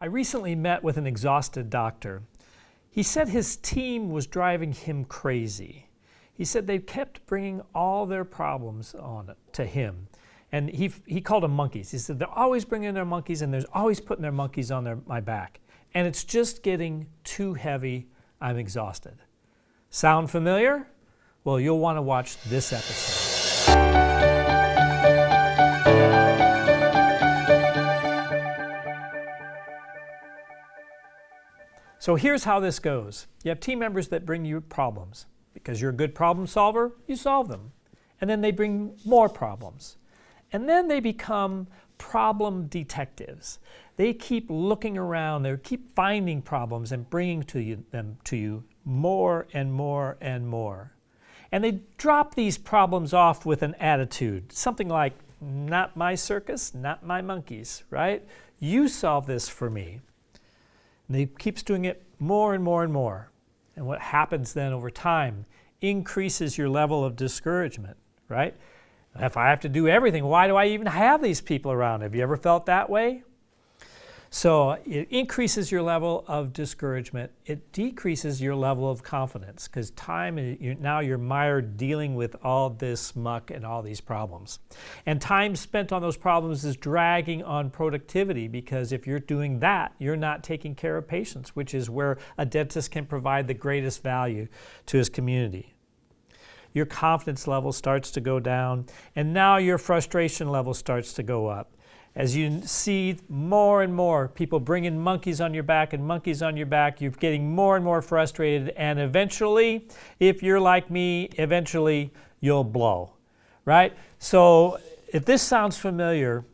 I recently met with an exhausted doctor. He said his team was driving him crazy. He said they kept bringing all their problems on to him. And he called them monkeys. He said they're always bringing their monkeys and they're always putting their monkeys on my back. And it's just getting too heavy. I'm exhausted. Sound familiar? Well, you'll want to watch this episode. So here's how this goes. You have team members that bring you problems. Because you're a good problem solver, you solve them. And then they bring more problems. And then they become problem detectives. They keep looking around, they keep finding problems and bringing them to you more and more and more. And they drop these problems off with an attitude, something like, not my circus, not my monkeys, right? You solve this for me. And they keeps doing it more and more and more. And what happens then over time increases your level of discouragement, right? If I have to do everything, why do I even have these people around? Have you ever felt that way? So it increases your level of discouragement. It decreases your level of confidence because now you're mired dealing with all this muck and all these problems. And time spent on those problems is dragging on productivity because if you're doing that, you're not taking care of patients, which is where a dentist can provide the greatest value to his community. Your confidence level starts to go down, and now your frustration level starts to go up. As you see more and more people bringing monkeys on your back and monkeys on your back, you're getting more and more frustrated, and eventually, if you're like me, eventually you'll blow, right? So if this sounds familiar,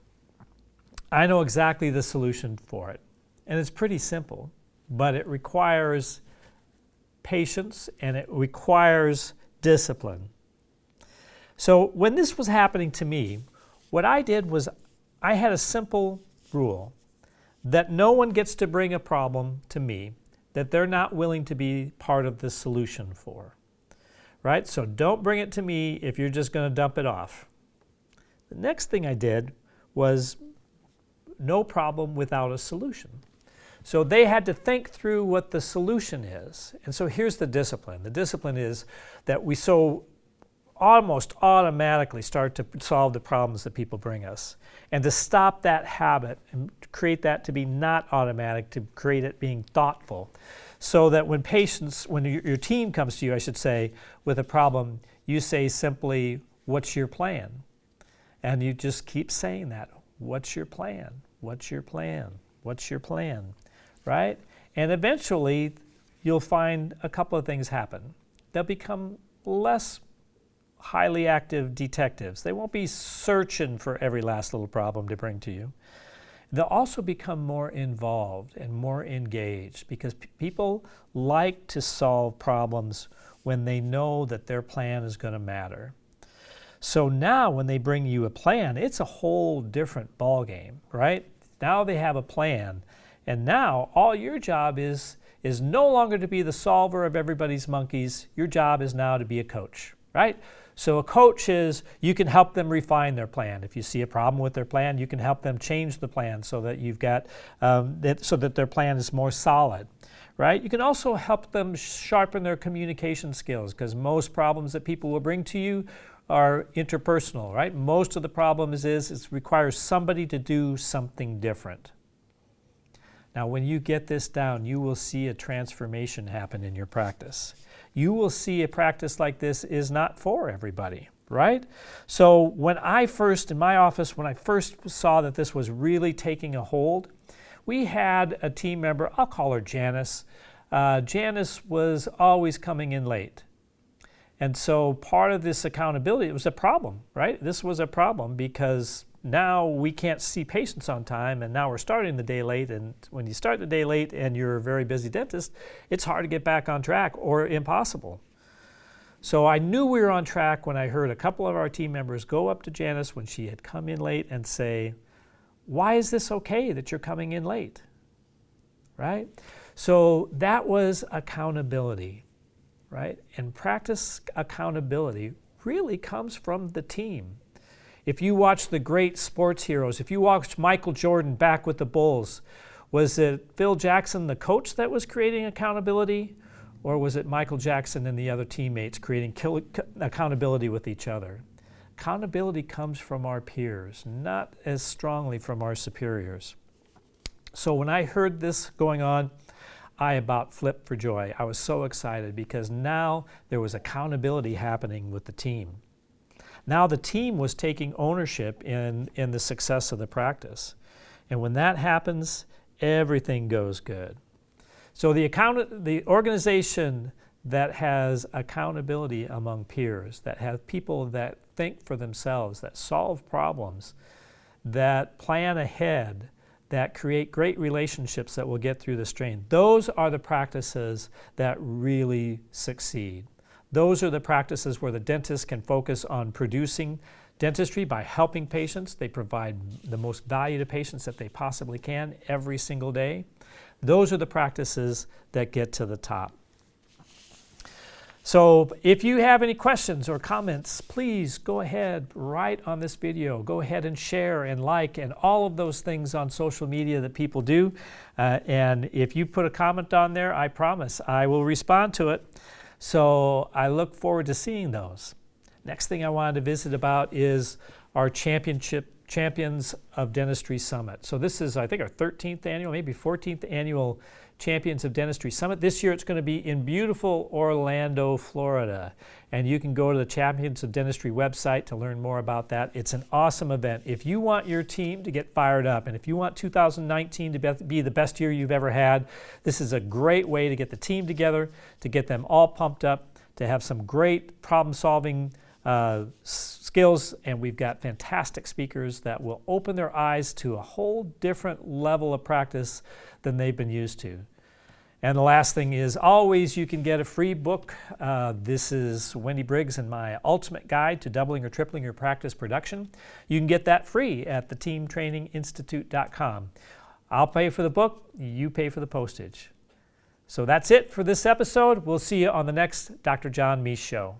I know exactly the solution for it. And it's pretty simple, but it requires patience and it requires discipline. So when this was happening to me, what I did was I had a simple rule that no one gets to bring a problem to me that they're not willing to be part of the solution for, right? So don't bring it to me if you're just going to dump it off. The next thing I did was no problem without a solution. So they had to think through what the solution is. And so here's the discipline. The discipline is that we almost automatically start to solve the problems that people bring us. And to stop that habit and create that to be not automatic, to create it being thoughtful. So that when your team comes to you, I should say, with a problem, you say simply, what's your plan? And you just keep saying that. What's your plan? What's your plan? What's your plan? Right? And eventually, you'll find a couple of things happen. They'll become less highly active detectives. They won't be searching for every last little problem to bring to you. They'll also become more involved and more engaged because people like to solve problems when they know that their plan is going to matter. So now when they bring you a plan, it's a whole different ballgame, right? Now they have a plan. And now all your job is no longer to be the solver of everybody's monkeys. Your job is now to be a coach, right? So a coach is, you can help them refine their plan. If you see a problem with their plan, you can help them change the plan so that you've got, so that their plan is more solid, right? You can also help them sharpen their communication skills because most problems that people will bring to you are interpersonal, right? Most of the problems it requires somebody to do something different. Now, when you get this down, you will see a transformation happen in your practice. You will see a practice like this is not for everybody, right? So when I first saw that this was really taking a hold, we had a team member, I'll call her Janice. Janice was always coming in late. And so part of this accountability, it was a problem, right? This was a problem because now we can't see patients on time and now we're starting the day late, and when you start the day late and you're a very busy dentist, it's hard to get back on track or impossible. So I knew we were on track when I heard a couple of our team members go up to Janice when she had come in late and say, why is this okay that you're coming in late, right? So that was accountability, right? And practice accountability really comes from the team. If you watch the great sports heroes, if you watch Michael Jordan back with the Bulls, Was it Phil Jackson, the coach, that was creating accountability? Or was it Michael Jackson and the other teammates creating accountability with each other? Accountability comes from our peers, not as strongly from our superiors. So when I heard this going on, I about flipped for joy. I was so excited because now there was accountability happening with the team. Now the team was taking ownership in the success of the practice. And when that happens, everything goes good. So the organization that has accountability among peers, that have people that think for themselves, that solve problems, that plan ahead, that create great relationships that will get through the strain. Those are the practices that really succeed. Those are the practices where the dentist can focus on producing dentistry by helping patients. They provide the most value to patients that they possibly can every single day. Those are the practices that get to the top. So if you have any questions or comments, please go ahead, write on this video. Go ahead and share and like and all of those things on social media that people do. And if you put a comment on there, I promise I will respond to it. So I look forward to seeing those. Next thing I wanted to visit about is our Champions of Dentistry Summit. So this is, I think, our 13th annual, maybe 14th annual Champions of Dentistry Summit. This year it's going to be in beautiful Orlando, Florida. And you can go to the Champions of Dentistry website to learn more about that. It's an awesome event. If you want your team to get fired up, and if you want 2019 to be the best year you've ever had, this is a great way to get the team together, to get them all pumped up, to have some great problem-solving skills, and we've got fantastic speakers that will open their eyes to a whole different level of practice than they've been used to. And the last thing is, always you can get a free book. This is Wendy Briggs and my ultimate guide to doubling or tripling your practice production. You can get that free at theteamtraininginstitute.com. I'll pay for the book, you pay for the postage. So that's it for this episode. We'll see you on the next Dr. John Meis Show.